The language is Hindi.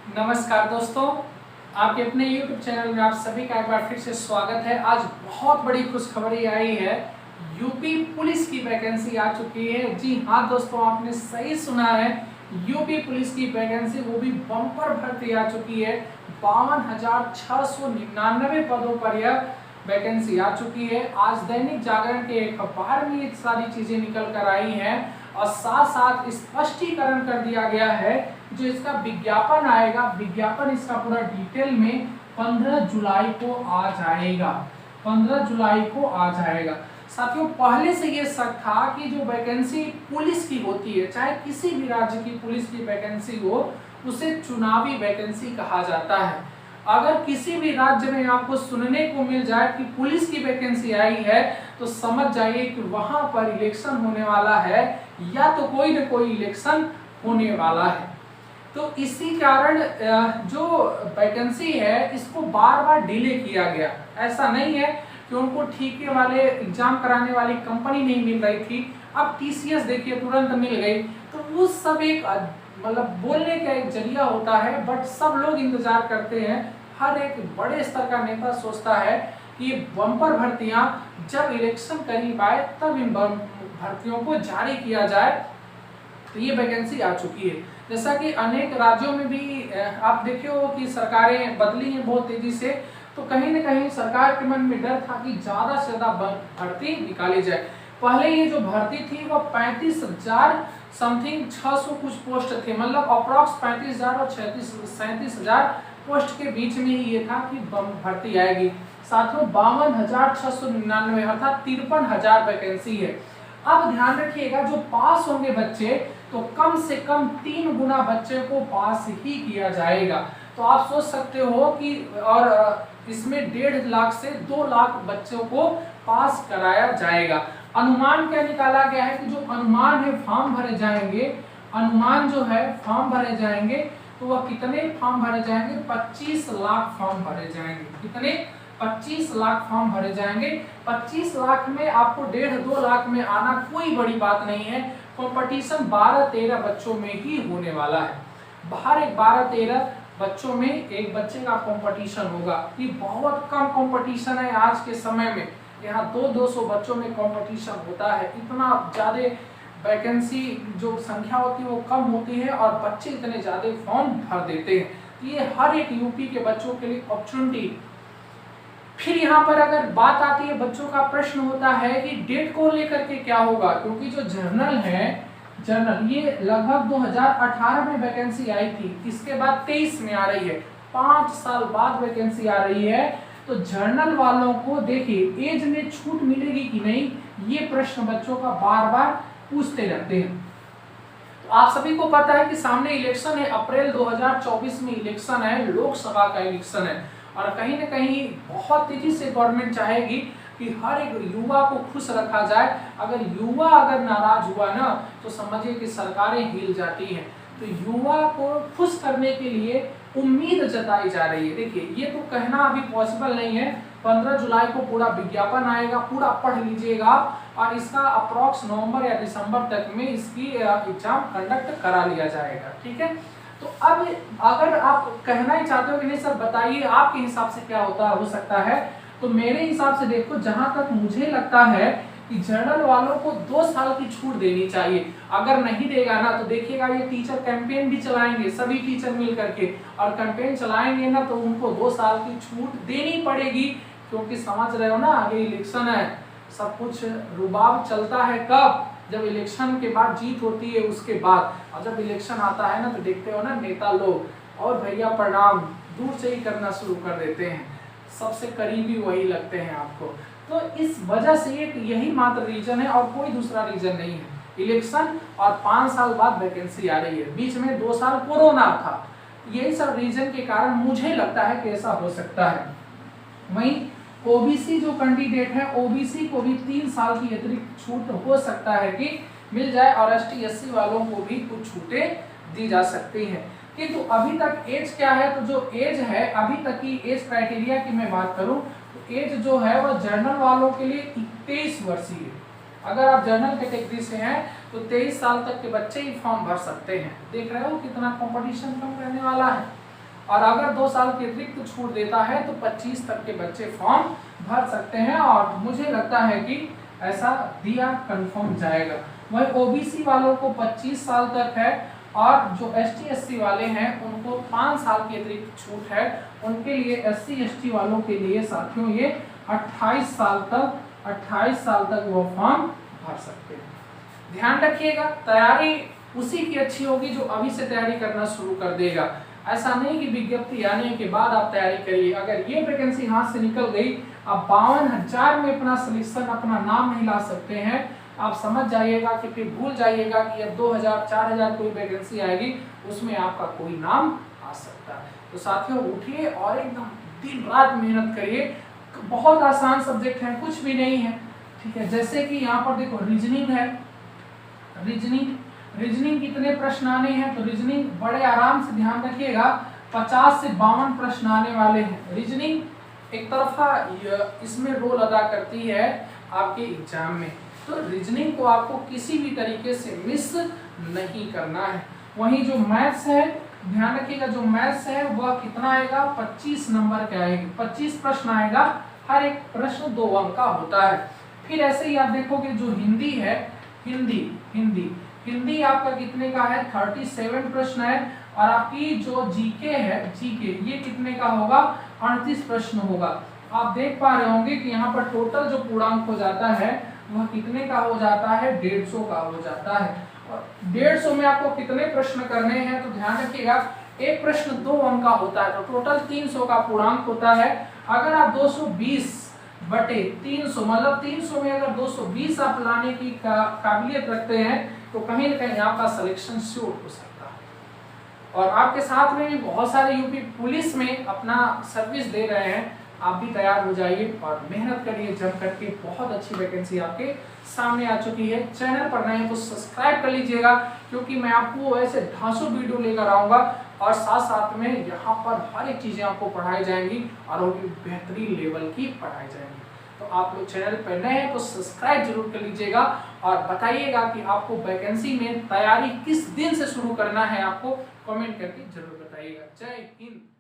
नमस्कार दोस्तों, आपके अपने YouTube चैनल में आप सभी का एक बार फिर से स्वागत है। आज बहुत बड़ी खुशखबरी आई है, यूपी पुलिस की वैकेंसी आ चुकी है। जी हाँ दोस्तों, आपने सही सुना है, यूपी पुलिस की वैकेंसी, वो भी बम्पर भर्ती आ चुकी है। 52,699 पदों पर यह वैकेंसी आ चुकी है। आज दैनिक जागरण के एक अखबार में ये सारी चीजें निकल कर आई हैं और साथ साथ स्पष्टीकरण कर दिया गया है। जो इसका विज्ञापन आएगा, विज्ञापन इसका पूरा डिटेल में 15 जुलाई को आ जाएगा। 15 जुलाई को आ जाएगा। साथियों, पहले से ये शक था कि जो वैकेंसी पुलिस की होती है, चाहे किसी भी राज्य की पुलिस की वैकेंसी हो, उसे चुनावी वैकेंसी कहा जाता है। अगर किसी भी राज्य में आपको सुनने को मिल जाए कि पुलिस की वैकेंसी आई है, तो समझ जाइए कि वहां पर इलेक्शन होने वाला है या तो कोई न कोई इलेक्शन होने वाला है। तो इसी कारण जो वैकेंसी है, इसको बार बार डिले किया गया। ऐसा नहीं है कि उनको ठीके वाले एग्जाम कराने वाली कंपनी नहीं मिल रही थी, अब टीसीएस देखिए तुरंत मिल गई। तो वो सब एक मतलब बोलने का एक जरिया होता है, बट सब लोग इंतजार करते हैं। हर एक बड़े स्तर का नेता सोचता है कि ये बम्पर भर्तियां जब इलेक्शन करीब आए तब इन भर्तियों को जारी किया जाए। तो ये वैकेंसी आ चुकी है। जैसा कि अनेक राज्यों में भी आप देखे हो कि सरकारें बदली हैं बहुत तेजी से, तो कहीं न कहीं सरकार के मन में डर था कि ज्यादा से ज्यादा भर्ती निकाली जाए। पहले ये जो भर्ती थी वो 35,000 समथिंग 600 कुछ पोस्ट थे, मतलब अप्रॉक्स 35,000 और 37,000 पोस्ट के बीच में ही ये था कि भर्ती आएगी। साथियों, 52,699 अर्थात 53,000 वैकेंसी है। अब ध्यान रखिएगा, जो पास होंगे बच्चे, तो कम से कम 3 गुना बच्चे को पास ही किया जाएगा। तो आप सोच सकते हो कि और इसमें 1.5 लाख से 2 लाख बच्चों को पास कराया जाएगा। अनुमान क्या निकाला गया है कि जो अनुमान है फॉर्म भरे जाएंगे, अनुमान जो है फॉर्म भरे जाएंगे, तो वह कितने फॉर्म भरे जाएंगे? 25 लाख फॉर्म भरे जाएंगे। कितने? 25 लाख फॉर्म भरे जाएंगे। 25 लाख में आपको 1.5-2 लाख में आना कोई बड़ी बात नहीं है। कंपटीशन 12-13 बच्चों में ही होने वाला है। बाहर एक 12-13 बच्चों में एक बच्चे का कंपटीशन होगा। ये बहुत कम कंपटीशन है आज के समय में। यहाँ 200-200 बच्चों में कंपटीशन होता है। इतना ज्यादा वैकेंसी जो संख्या होती है वो कम होती है और बच्चे इतने ज्यादा फॉर्म भर देते हैं। ये हर एक यूपी के बच्चों के लिए अपॉर्चुनिटी। फिर यहाँ पर अगर बात आती है, बच्चों का प्रश्न होता है कि डेट को लेकर के क्या होगा, क्योंकि जो जर्नल है, जर्नल ये लगभग 2018 में वैकेंसी आई थी, इसके बाद 23 में आ रही है, 5 साल बाद वैकेंसी आ रही है। तो जर्नल वालों को देखिए एज में छूट मिलेगी कि नहीं, ये प्रश्न बच्चों का बार बार पूछते रहते हैं। तो आप सभी को पता है कि सामने इलेक्शन है, अप्रैल 2024 में इलेक्शन है, लोकसभा का इलेक्शन है, और कहीं न कहीं बहुत तेजी से गवर्नमेंट चाहेगी कि हर एक युवा को खुश रखा जाए। अगर युवा अगर नाराज हुआ ना, तो समझिए कि सरकारें हिल जाती हैं। तो युवा को खुश करने के लिए उम्मीद जताई जा रही है। देखिए, ये तो कहना अभी पॉसिबल नहीं है। 15 जुलाई को पूरा विज्ञापन आएगा, पूरा पढ़ लीजिएगा आप, और इसका अप्रॉक्स नवंबर या दिसंबर तक में इसकी एग्जाम कंडक्ट करा लिया जाएगा। ठीक है, तो अब अगर आप कहना ही चाहते हो कि नहीं सर बताइए आपके हिसाब से क्या हो सकता है, तो मेरे हिसाब से देखो, जहां तक मुझे लगता है कि जर्नल वालों को 2 साल की छूट देनी चाहिए। अगर नहीं देगा ना, तो देखिएगा ये टीचर कैंपेन भी चलाएंगे, सभी टीचर मिल करके, और कैंपेन चलाएंगे ना, तो उनको 2 साल की छूट देनी पड़ेगी। क्योंकि समझ रहे हो ना, आगे इलेक्शन है, सब कुछ रुबाब चलता है कब? जब इलेक्शन के बाद जीत होती है उसके बाद। और जब इलेक्शन आता है ना, तो देखते हो ना नेता लोग और भैया प्रणाम दूर से ही करना शुरू कर देते हैं, सबसे करीबी वही लगते हैं आपको। तो इस वजह से एक यही मात्र रीजन है और कोई दूसरा रीजन नहीं है। इलेक्शन और 5 साल बाद वैकेंसी आ रही है, बीच में 2 साल कोरोना था। यही सब रीजन के कारण मुझे लगता है कि ऐसा हो सकता है। वहीं ओबीसी जो कैंडिडेट है, ओबीसी को भी 3 साल की अतिरिक्त छूट हो सकता है कि मिल जाए, और एसटी/एससी वालों को भी कुछ छूटें दी जा सकती हैं। किंतु अभी तक एज क्या है, तो जो एज है अभी तक की एज क्राइटेरिया की मैं बात करूं, तो एज जो है वह जर्नल वालों के लिए 23 वर्षीय है। अगर आप जर्नल कैटेगरी से हैं तो 23 साल तक के बच्चे ही फॉर्म भर सकते हैं। देख रहे हो कितना कंपटीशन कम रहने वाला है। और अगर 2 साल की अतिरिक्त छूट देता है तो 25 तक के बच्चे फॉर्म भर सकते हैं, और मुझे लगता है कि ऐसा दिया कंफर्म जाएगा। वही ओबीसी वालों को 25 साल तक है, और जो ST SC वाले हैं उनको 5 साल की अतिरिक्त छूट है। उनके लिए SC ST वालों के लिए साथियों ये 28 साल तक वो फॉर्म भर सकते हैं। ध्यान रखिएगा, तैयारी उसी की अच्छी होगी जो अभी से तैयारी करना शुरू कर देगा। ऐसा नहीं कि विज्ञप्ति आने के बाद आप तैयारी करिए। अगर ये वैकेंसी हाथ से निकल गई, आप 52,000 में अपना सिलेक्शन, अपना नाम नहीं ला सकते हैं, आप समझ जाइएगा कि फिर भूल जाइएगा कि अब 2,000 4,000 कोई वैकेंसी आएगी, उसमें आपका कोई नाम आ सकता है। तो साथियों उठिए और एकदम दिन रात मेहनत करिए। बहुत आसान सब्जेक्ट है, कुछ भी नहीं है, ठीक है। जैसे कि यहाँ पर देखो रीजनिंग है, रीजनिंग कितने प्रश्न आने हैं, तो रीजनिंग बड़े आराम से ध्यान रखिएगा 50 से 52 प्रश्न आने वाले हैं। रीजनिंग एक तरफा इसमें रोल अदा करती है आपके एग्जाम में, तो रीजनिंग को आपको किसी भी तरीके से मिस नहीं करना है। वहीं जो मैथ्स है, ध्यान रखिएगा, जो मैथ्स है वह कितना आएगा, 25 नंबर का आएगा, 25 प्रश्न आएगा, हर एक प्रश्न 2 अंक का होता है। फिर ऐसे ही आप देखोगे जो हिंदी है, हिंदी आपका कितने का है, 37 प्रश्न है। और आपकी जो जीके है, ये कितने का होगा, 38 प्रश्न होगा। आप देख पा रहे होंगे कि यहाँ पर टोटल जो पूर्णांक हो जाता है वह कितने का हो जाता है, 150 का हो जाता है। और 150 में आपको कितने प्रश्न करने हैं, तो ध्यान रखिएगा एक प्रश्न 2 अंक का होता है, तो टोटल 300 का पूर्णांक होता है। अगर आप 220/300 मतलब 300 में अगर 220 आप लाने की काबिलियत रखते हैं तो कहीं ना कहीं आपका सिलेक्शन श्योर हो सकता है। और आपके साथ में भी बहुत सारे यूपी पुलिस में अपना सर्विस दे रहे हैं, आप भी तैयार हो जाइए और मेहनत करिए जम करके। बहुत अच्छी वैकेंसी आपके सामने आ चुकी है। चैनल पर नए हैं तो सब्सक्राइब कर लीजिएगा, क्योंकि मैं आपको ऐसे ढांसू वीडियो लेकर आऊँगा, और साथ साथ में यहाँ पर हर एक चीज़ें आपको पढ़ाई जाएंगी और वो भी बेहतरीन लेवल की पढ़ाई जाएंगी। तो आप लोग चैनल पर नए हैं तो सब्सक्राइब जरूर कर लीजिएगा, और बताइएगा कि आपको वैकेंसी में तैयारी किस दिन से शुरू करना है, आपको कमेंट करके जरूर बताइएगा। जय हिंद।